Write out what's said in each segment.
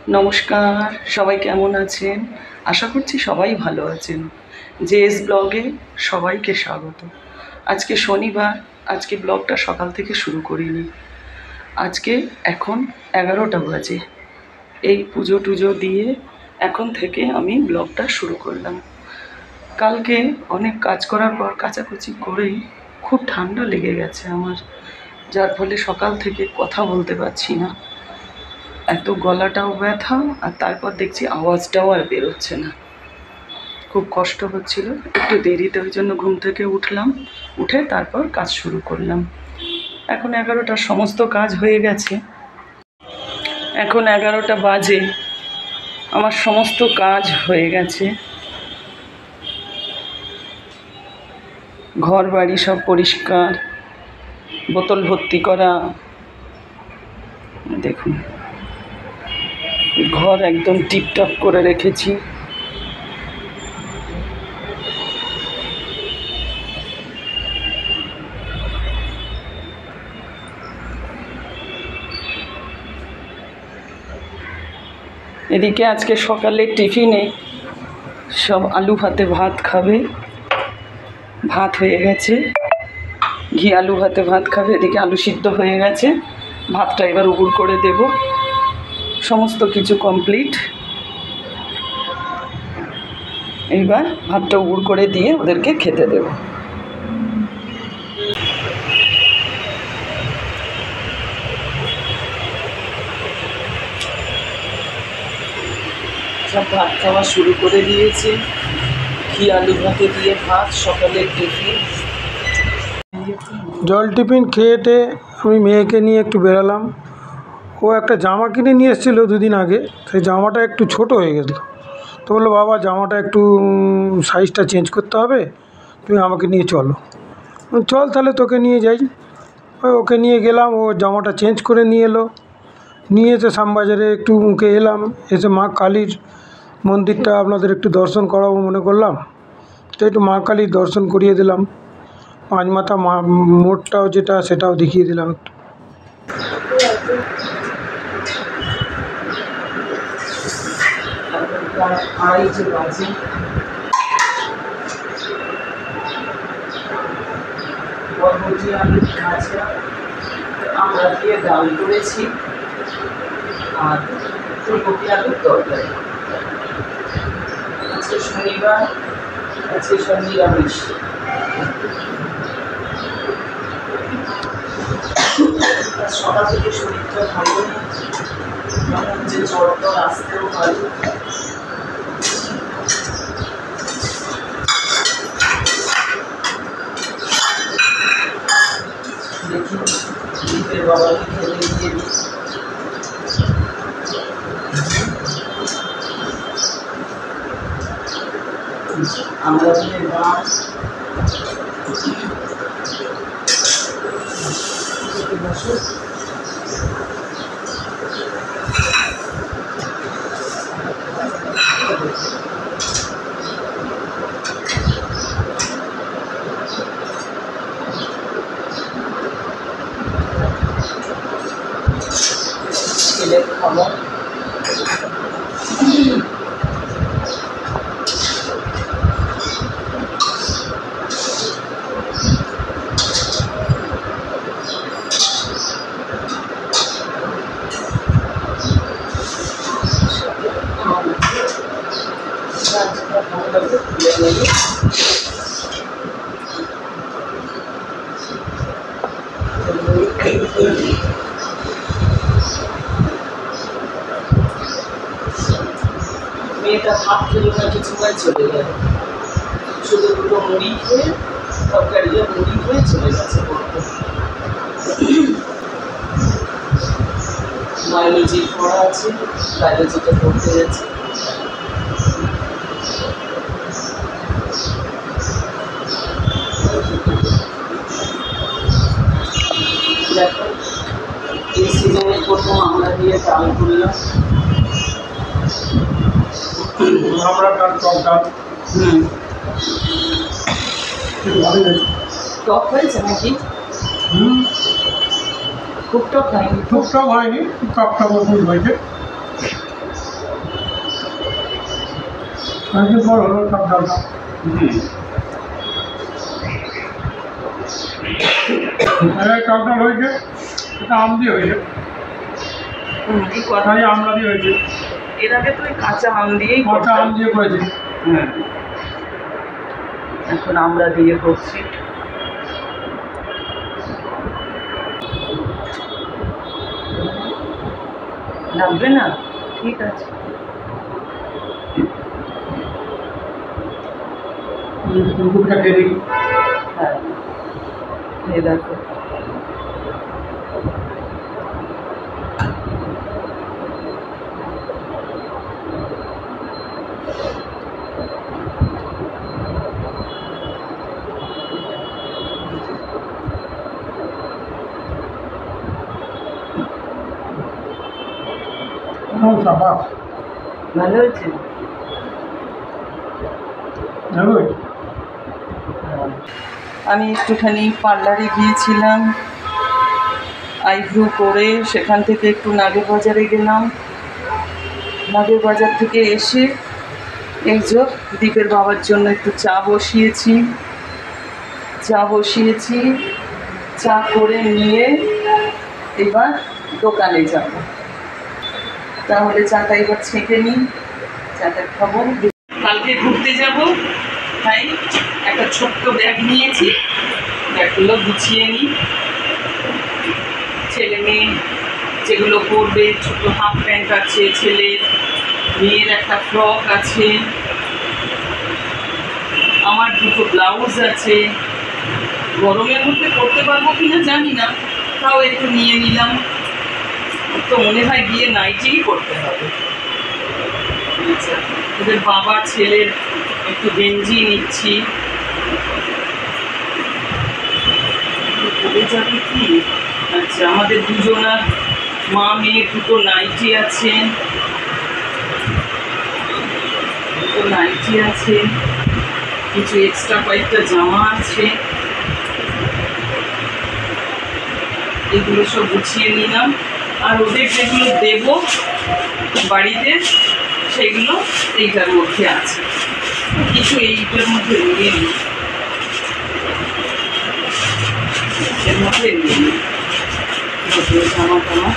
নমস্কার, সবাই কেমন আছেন? আশা করছি সবাই ভালো আছেন। জেএস ব্লগে সবাইকে স্বাগত। আজকে শনিবার, আজকে ব্লগটা সকাল থেকে শুরু করিনি। আজকে এখন 11টা বাজে। এই পুজো টুজো দিয়ে এখন থেকে আমি ব্লগটা শুরু করলাম। কালকে অনেক কাজ করার পর কাচাকুচি করেই খুব ঠান্ডা লেগে গেছে আমার, যার ফলে সকাল থেকে কথা বলতে পারছি না। এত গলাটাও ব্যথা, আর তারপর দেখছি আওয়াজটাও আর বেরোচ্ছে না। খুব কষ্ট হচ্ছিল। একটু দেরিতে ওই জন্য ঘুম থেকে উঠলাম, উঠে তারপর কাজ শুরু করলাম। এখন 11টার সমস্ত কাজ হয়ে গেছে। এখন 11টা বাজে, আমার সমস্ত কাজ হয়ে গেছে। ঘর বাড়ি সব পরিষ্কার, বোতল ভর্তি করা, দেখুন ঘর একদম টিপটপ করে রেখেছি। এদিকে আজকে সকালে টিফিনে সব আলু ভাতে ভাত খাবে। ভাত হয়ে গেছে, ঘি আলু ভাতে ভাত খাবে। এদিকে আলু সিদ্ধ হয়ে গেছে, ভাতটা এবার উগুড় করে দেব। সমস্ত কিছু কমপ্লিট। এইবার ভাতটা উগুড় করে দিয়ে ওদেরকে খেতে দেব। সব ভাত খাওয়া শুরু করে দিয়েছে। ঘি আলু ভাতে দিয়ে ভাত, সকালের টিফিন। জল টিফিন খেয়েটে আমি মেয়েকে নিয়ে একটু বেরালাম। ও একটা জামা কিনে নিয়ে এসেছিলো দুদিন আগে, সেই জামাটা একটু ছোট হয়ে গেল। তো বললো, বাবা জামাটা একটু সাইজটা চেঞ্জ করতে হবে, তুমি আমাকে নিয়ে চলো। চল তাহলে তোকে নিয়ে যাই। ওকে নিয়ে গেলাম, ও জামাটা চেঞ্জ করে নিয়ে এলো। নিয়ে এসে শ্যামবাজারে একটু মুখে এলাম, এসে মা কালীর মন্দিরটা আপনাদের একটু দর্শন করাবো মনে করলাম, তো একটু মা কালীর দর্শন করিয়ে দিলাম। পাঁচমাথা মোড়টাও যেটা, সেটাও দেখিয়ে দিলাম একটু। আড়াইটে বাজে। বরবটি আলু ভাজা আমরা দিয়ে ডাল করেছি, আর ফুলকপি আলুর তরকারি। আজকে শনিবার, আজকে সব নিরামিষ। সকাল থেকে শরীরটা ভালো নেই, মনে হচ্ছে জ্বর টর আসতেও পারে। দেখি দীপের বাবাকে খেলে দিয়ে দিই। আমরা দিনের গাছ বসে ছেলের খাবার। মেয়েটা ভাত খেলো না, কিছু সময় চলে গেল, শুধু দুটো মুড়ি খেয়ে তরকারি মুড়ি খেয়ে চলে গেছে পড়তে। বায়োলজি পড়া আছে, বায়োলজিটা পড়তে গেছে। দেখো এই সিজনে প্রথম আমরা দিয়ে ডাল করলাম। আমরা ডাল, টক ডাল। টক হয়েছে নাকি? খুব টক হয়নি, খুব টক হয়নি, টক টক হয়েছে। অনেকদিন পর হলো সব ডালটা। টক ডাল হয়েছে, এটা আম দিয়ে হয়েছে, এই কথা খালি আমলা দিয়ে হয়েছে, এর আগে তো ওই কাঁচা আম দিয়েই কাঁচা করতাম। আম দিয়ে করেছে। হ্যাঁ, এখন আমরা দিয়ে করছি। লাগবে না, ঠিক আছে। ফুলকপিটা খেয়ে দেখি। হ্যাঁ, এই দেখো সাফা ভালো হয়েছে। ভালো হয়েছে। আমি একটুখানি পার্লারে গিয়েছিলাম, আইব্রো করে সেখান থেকে একটু নাগের বাজারে গেলাম। নাগের বাজার থেকে এসে এই যে দীপের বাবার জন্য একটু চা বসিয়েছি। চা করে নিয়ে এবার দোকানে যাব। তাহলে চাটা এবার ছেঁকে নিই, চাটা খাবো। কালকে ঘুরতে যাব, তাই একটা ছোট্ট ব্যাগ নিয়েছি, ব্যাগগুলো গুছিয়ে নিই। ছেলে মেয়ে যেগুলো পরবে, ছোটো হাফ প্যান্ট আছে ছেলের, মেয়ের একটা ফ্রক আছে, আমার দুটো ব্লাউজ আছে। গরমের মধ্যে পরতে পারবো কিনা জানি না, তাও একটু নিয়ে নিলাম। তো মনে হয় গিয়ে নাইটিই করতে হবে। আচ্ছা, ওদের বাবা ছেলের একটু গেঞ্জি নিচ্ছি। পড়ে যাবে কি? আচ্ছা, আমাদের দুজনার মা মেয়ে দুটো নাইটি আছে, কিছু এক্সট্রা কয়েকটা জামা আছে, এগুলো সব গুছিয়ে নিলাম। আর ওদের যেগুলো দেব বাড়িতে সেগুলো এইটার মধ্যে আছে, কিছু এইটার মধ্যে নিয়ে নিই, এর মধ্যে নিয়ে নিই জামা টামা।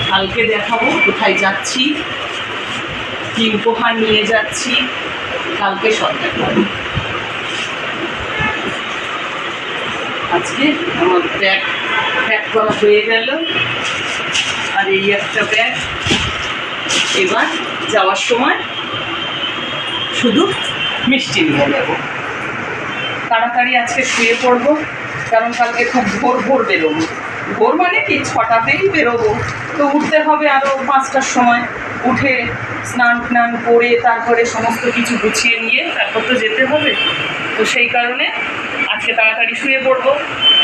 কালকে দেখাবো কোথায় যাচ্ছি, কি উপহার নিয়ে যাচ্ছি, কালকে সব দেখাবো। আজকে আমার ব্যাগ প্যাক করা হয়ে গেল, আর এই একটা ব্যাগ। এবার যাওয়ার সময় শুধু মিষ্টি নিয়ে নেব। তাড়াতাড়ি আজকে শুয়ে পড়বো, কারণ কালকে খুব ভোর বেরোবো। ভোর মানে কি, 6টাতেই বেরোবো, তো উঠতে হবে আরও 5টার সময়। উঠে স্নান করে তারপরে সমস্ত কিছু গুছিয়ে নিয়ে তারপর তো যেতে হবে। তো সেই কারণে আজকে তাড়াতাড়ি শুয়ে পড়বো।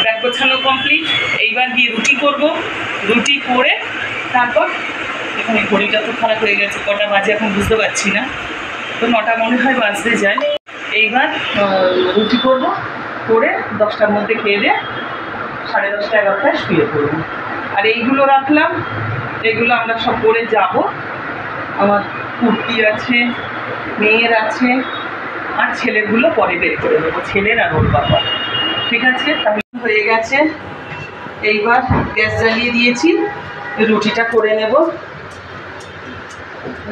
ব্যাগ গোছানো কমপ্লিট। এইবার গিয়ে রুটি করব, রুটি করে তারপর, এখানে ঘড়িটা তো খারাপ হয়ে গেছে, কটা বাজে এখন বুঝতে পারছি না, তো 9টা মনে হয় বাজতে যায়। এইবার রুটি করব, করে 10টার মধ্যে খেয়ে দিয়ে 10:30 11টায় শুয়ে পড়ব। আর এইগুলো রাখলাম, এগুলো আমরা সব পরে যাব। আমার কুর্তি আছে, মেয়ের আছে, আর ছেলেরগুলো পরে বের করে দেবো, ছেলের আর ওর বাবা। ঠিক আছে, তাহলে হয়ে গেছে। এইবার গ্যাস জ্বালিয়ে দিয়েছি, রুটিটা করে নেব।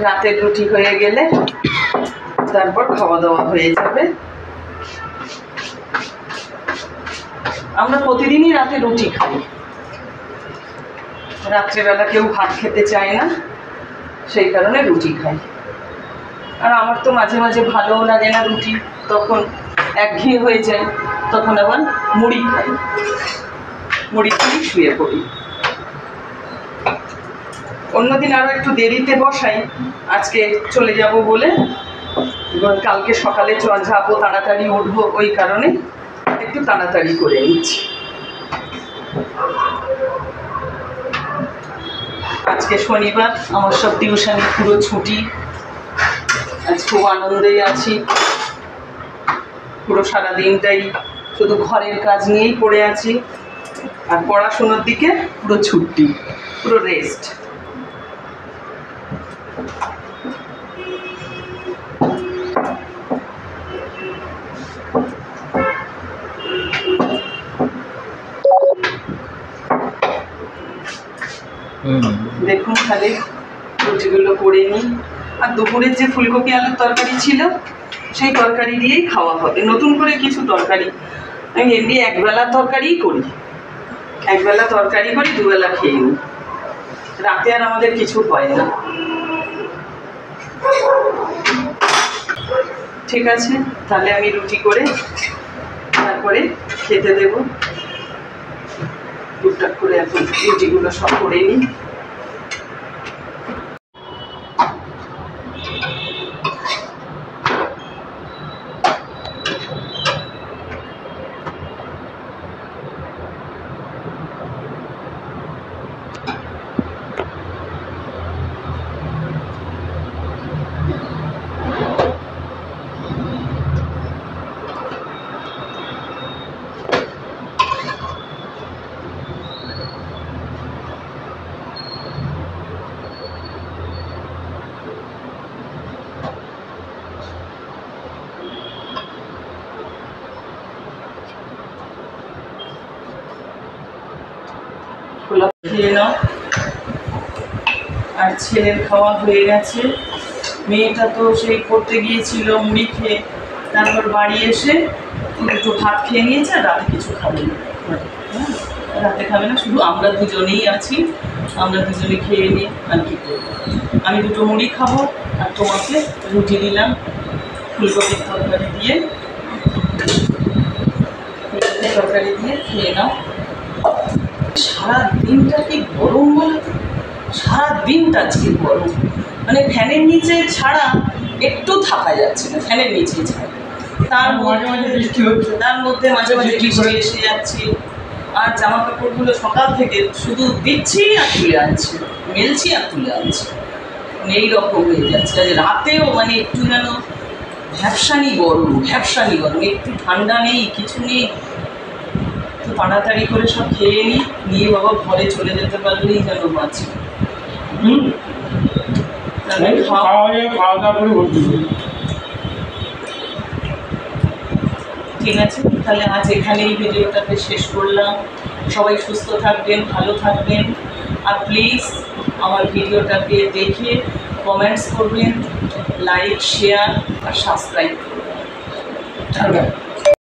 রাতের রুটি হয়ে গেলে তারপর খাওয়া দাওয়া হয়ে যাবে। আমরা প্রতিদিনই রাতে রুটি খাই, রাত্রেবেলা কেউ ভাত খেতে চায় না, সেই কারণে রুটি খাই। আর আমার তো মাঝে মাঝে ভালোও লাগে না রুটি, তখন একঘেয়ে হয়ে যায়, তখন আবার মুড়ি খাই, মুড়ি খেয়ে শুয়ে পড়ি। অন্যদিন আরও একটু দেরিতে বসাই, আজকে চলে যাব বলে, কালকে সকালে যাবো, তাড়াতাড়ি উঠবো, ওই কারণে একটু তাড়াতাড়ি করে নিচ্ছি। আজকে শনিবার, আমার সব টিউশন পুরো ছুটি, আজ খুব আনন্দেই আছি। পুরো সারাদিনটাই শুধু ঘরের কাজ নিয়েই পড়ে আছি, আর পড়াশোনার দিকে পুরো ছুটি, পুরো রেস্ট। দেখুন তাহলে রুটিগুলো করে নিই। আর দুপুরের যে ফুলকপি আলুর তরকারি ছিল সেই তরকারি দিয়েই খাওয়া হবে, নতুন করে কিছু তরকারি। আমি এমনি একবেলা তরকারিই করি, একবেলা তরকারি করি, দুবেলা খেয়ে নিই, রাতে আর আমাদের কিছু হয় না। ঠিক আছে, তাহলে আমি রুটি করে তারপরে খেতে দেব। টুকটাক করে এখন রুটিগুলো সব করে নিই। খোলা খেয়ে নাও। আর ছেলের খাওয়া হয়ে গেছে, মেয়েটা তো সেই পড়তে গিয়েছিল মুড়ি খেয়ে, তারপর বাড়ি এসে একটু ভাত খেয়ে নিয়েছে, আর রাতে কিছু খাবে না। রাতে খাবে না, শুধু আমরা দুজনেই আছি, আমরা দুজনে খেয়ে নিই। আর কি করবো, আমি দুটো মুড়ি খাবো আর তোমাকে রুটি দিলাম ফুলকপির তরকারি দিয়ে, ফুলকপির তরকারি দিয়ে খেয়ে নাও। সারা দিনটা কি গরম বলে, সারা দিনটা আজকে গরম, মানে ফ্যানের নিচে ছাড়া একটু থাকা যাচ্ছে না, ফ্যানের নিচে ছাড়া। তার মাঝে মাঝে বৃষ্টি হচ্ছে, তার মধ্যে মাঝে মাঝে বৃষ্টি এসে যাচ্ছে। আর জামা কাপড়গুলো সকাল থেকে শুধু দিচ্ছি আর তুলে আনছি, মেলছি আর তুলে আনছি, এইরকম হয়ে যাচ্ছে। আজ রাতেও মানে একটু যেন ভ্যাপসানি গরম, ভ্যাপসানি গরম, একটু ঠান্ডা নেই, কিছু নেই। তো তাড়াতাড়ি করে সব খেয়ে নিই, নিয়ে বাবা ঘরে চলে যেতে পারলেই যেন বাঁচি। ঠিক আছে, তাহলে আজ এখানেই ভিডিওটাকে শেষ করলাম। সবাই সুস্থ থাকবেন, ভালো থাকবেন, আর প্লিজ আমার ভিডিওটাকে দেখে কমেন্টস করবেন, লাইক, শেয়ার আর সাবস্ক্রাইব করবেন।